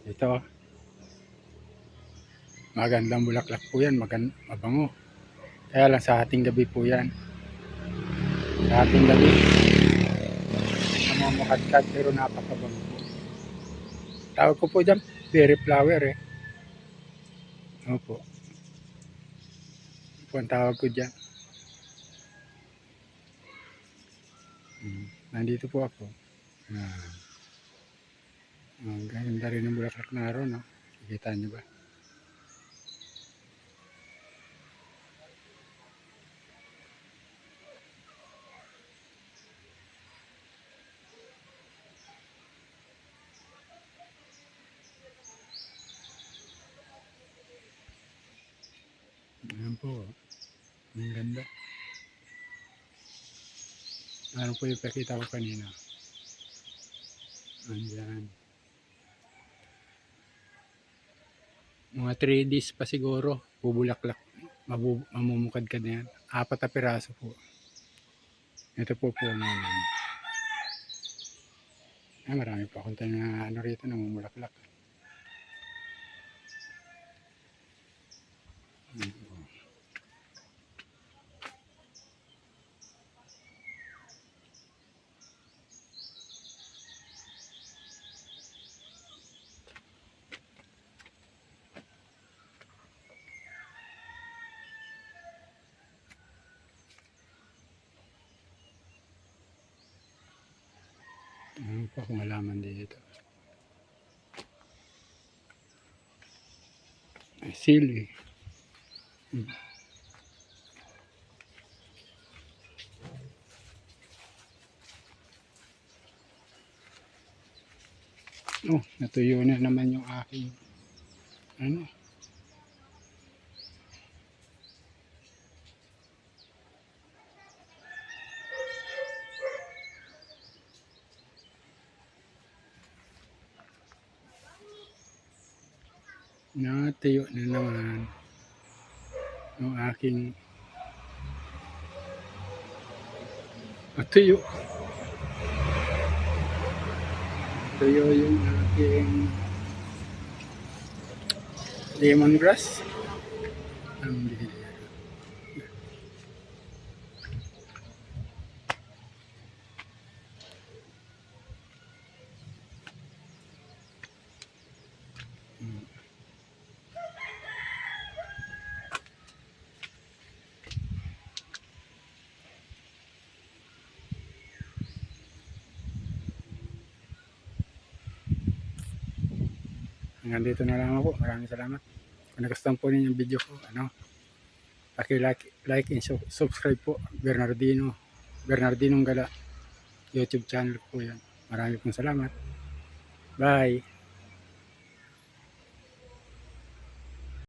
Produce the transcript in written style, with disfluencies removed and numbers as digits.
Ito, magandang bulaklak po yan, mabango. Kaya lang sa ating gabi po yan. Sa ating gabi, namamukadkad pero napakabango po. Tawag ko po dyan, berry flower eh. Opo. Ito po ang tawag ko dyan. Nandito po ako. Ang ganda rin ng bulaklak na araw, no? Kikita nyo ba? Ayan po. Ang ganda. Ano po yung pakita ko kanina? Andyan. Mga 3 days pa siguro. Bubulaklak. Mamumukad ka na yan. 4 na piraso po. Ito po po naman. Marami pa akong na ano rito namumulaklak. Ano pa kung halaman dito? Ay, sili. Oh, natuyo na naman yung aking ano. Natuyo na naman yung aking tuyo. Tuyo yung aking lemongrass. Ang hanggang dito na lang ako. Maraming salamat. Kung nagustuhan po ninyo yung video ko, paki-like and subscribe po. Bernardinong Gala YouTube channel po yan. Maraming pong salamat. Bye!